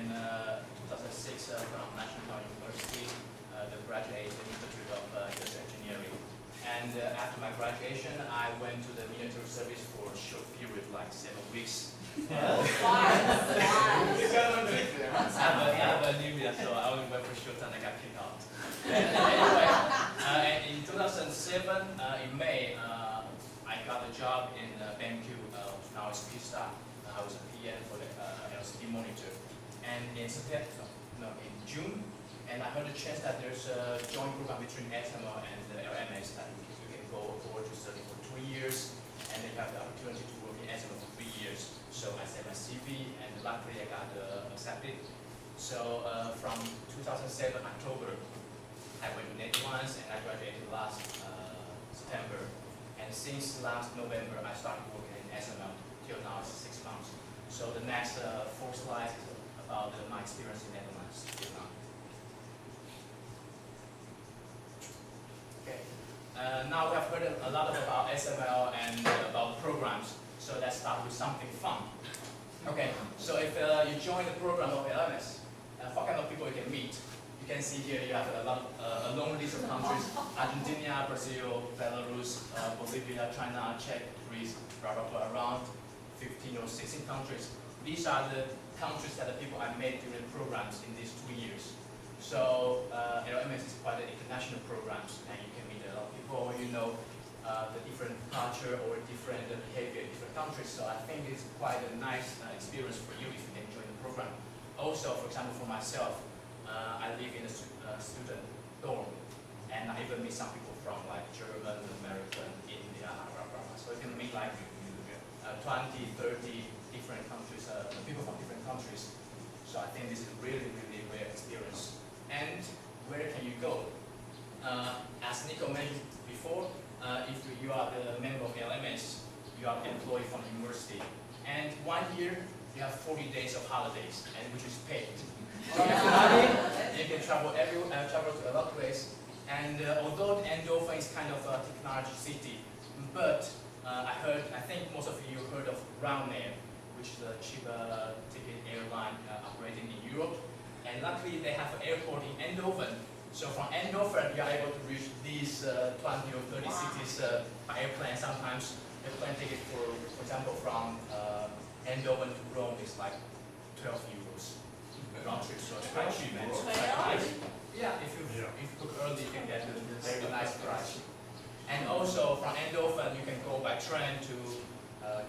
in 2006 from National University, the graduate Institute of Industrial Engineering. And after my graduation, I went to the military service for a short period, like 7 weeks. I have anemia, so I only went for a short time and I got kicked out. Anyway, in 2007, in May, I got a job in BenQ, now it's P-Star. I was a PM for the LCD monitor. And in June, and I heard a chance that there's a joint program between ASML and the LMS that you can go forward to study for 2 years, and then you have the opportunity to work in ASML for 3 years. So I sent my CV, and luckily I got accepted. So from 2007 October, I went to Netherlands, and I graduated last September. And since last November, I started working in ASML. Till now, it's 6 months. So the next 4 slides is about my experience in Netherlands till now. Okay. Now we have heard a lot about ASML and about programs. So let's start with something fun. Okay. So if you join the program of LMS, what kind of people you can meet? You can see here you have a long list of countries: Argentina, Brazil, Belarus, Bolivia, China, Czech, Greece, blah, blah, blah, around 15 or 16 countries. These are the countries that the people I met during programs in these 2 years. So LMS is quite an international program, and you can meet a lot of people, you know, the different culture or different behavior in different countries. So I think it's quite a nice experience for you if you can join the program. Also, for example, for myself, I live in a student dorm, and I even meet some people from like German, American, India, blah, blah, blah. So you can meet like 20, 30 different countries, people from different countries. So I think this is really, really rare experience. And where can you go? As Nico mentioned before, if you are the member of LMS, you are employed from the university. And 1 year, you have 40 days of holidays, and which is paid. So you have money, you can travel travel to a lot of places. And although Eindhoven is kind of a technology city, but I think most of you heard of Ryanair, which is a cheap ticket airline operating in Europe. And luckily they have an airport in Eindhoven. So from Eindhoven, you are able to reach these 20 or 30 cities by airplane. Sometimes airplane ticket, for example, from Eindhoven to Rome is like 12 euros. Round trip, so it's quite cheap, man. Yeah, if you book early, you can get a very nice price. And also from Eindhoven, you can go by train to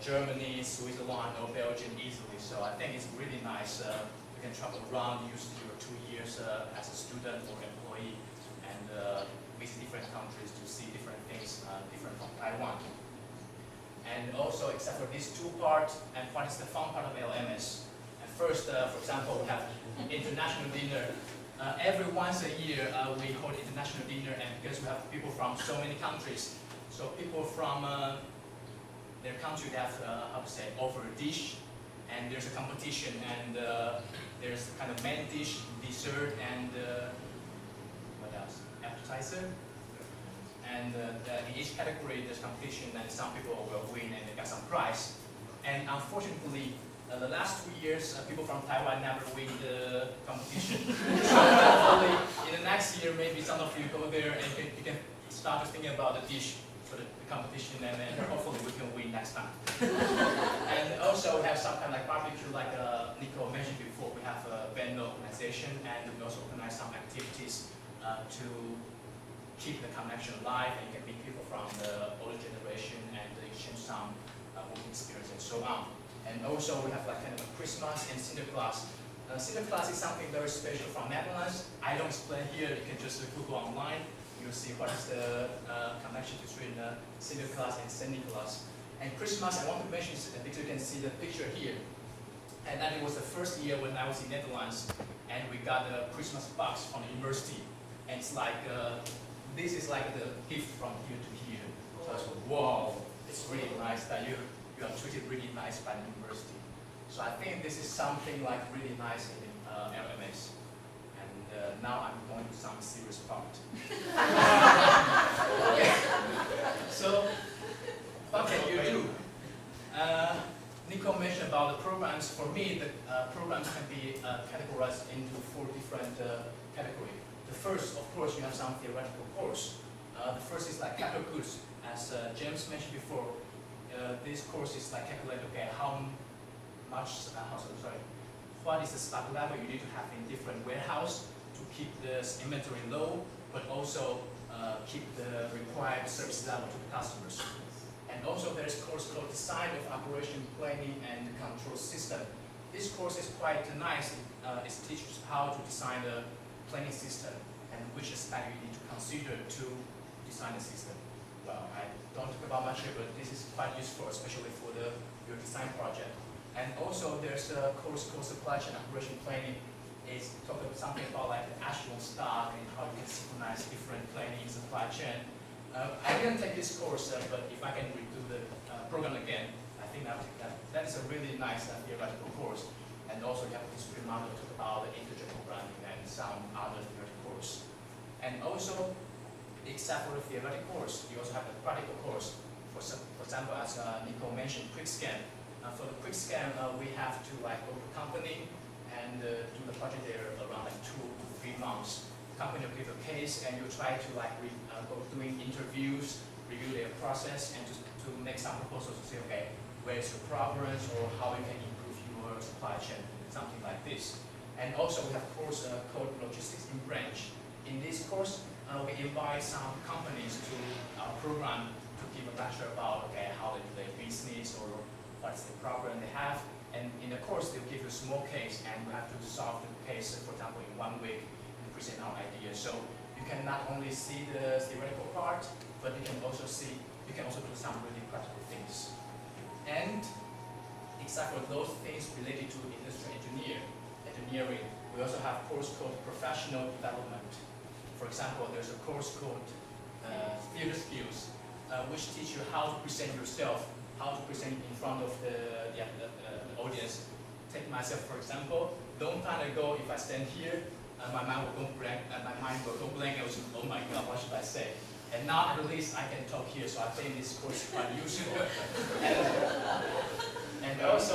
Germany, Switzerland, or Belgium easily. So I think it's really nice. You can travel around, use your 2 years as a student or employee, and visit different countries to see different things, different from Taiwan. And also, except for these 2 parts, and what is the fun part of LMS? First, for example, we have international dinner. Every once a year, we hold international dinner, and because we have people from so many countries, so people from their country have, how to say, offer a dish, and there's a competition, and there's kind of main dish, dessert, and what else? Appetizer. And in each category, there's competition, and some people will win, and they got some prize. And unfortunately, the last 2 years, people from Taiwan never win the competition. So hopefully, in the next year, maybe some of you go there and you can start thinking about the dish for the competition, and then hopefully we can win next time. And also, we have some kind of like barbecue, like Nico mentioned before. We have a band organization, and we also organize some activities to keep the connection alive, and you can meet people from the older generation and exchange some working experience and so on. And also we have like kind of a Christmas and Sinterklaas. Sinterklaas is something very special from Netherlands. I don't explain here, you can just Google online. You'll see what is the connection between Sinterklaas and Saint Nicholas. And Christmas, I want to mention because you can see the picture here. And that it was the first year when I was in Netherlands, and we got a Christmas box from the university. And it's like, this is like the gift from here to here. So I was like, wow, it's really nice that you are treated really nice by the university. So I think this is something like really nice in LMS. And now I'm going to some serious part. Okay. So what can you do? Nico mentioned about the programs, for me, the programs can be categorized into 4 different categories. The first, of course, you have some theoretical course. The first is like capital goods. As James mentioned before, this course is like calculate, okay, what is the stock level you need to have in different warehouse to keep this inventory low, but also keep the required service level to the customers. And also there is a course called Design of Operation Planning and Control System. This course is quite nice. It teaches how to design the planning system and which aspect you need to consider to design the system. Well, I don't talk about much here, but this is quite useful, especially for your design project. And also there's a course called Supply Chain Operation Planning. It's talking something about like the actual stock and how you can synchronize different planning in supply chain. I didn't take this course, but if I can redo the program again, I think that is a really nice theoretical course. And also you have this model to talk about the integer programming and some other theoretical course. And also, except for the theoretical course, you also have the practical course. For example, as Nico mentioned, quick scan. For the quick scan, we have to like go to company and do the project there around like 2 to 3 months. Company will give a case and you try to like go doing interviews, review their process, and to make some proposals to say, okay, where's your problems or how you can improve your supply chain, something like this. And also we have a course called Logistics in Branch. In this course, we invite some companies to our program to give a lecture about okay, how they do their business or what's the problem they have. And in the course, they'll give you a small case and you have to solve the case, for example, in 1 week and present our idea. So you can not only see the theoretical part, but you can also do some really practical things. And except for those things related to industrial engineering, we also have a course called Professional Development. For example, there's a course called Theater Skills, which teach you how to present yourself, how to present in front of the audience. Take myself for example. Long time ago, if I stand here, my mind will go blank. I was, oh my God, what should I say? And now at least I can talk here, so I think this course is quite useful. and also.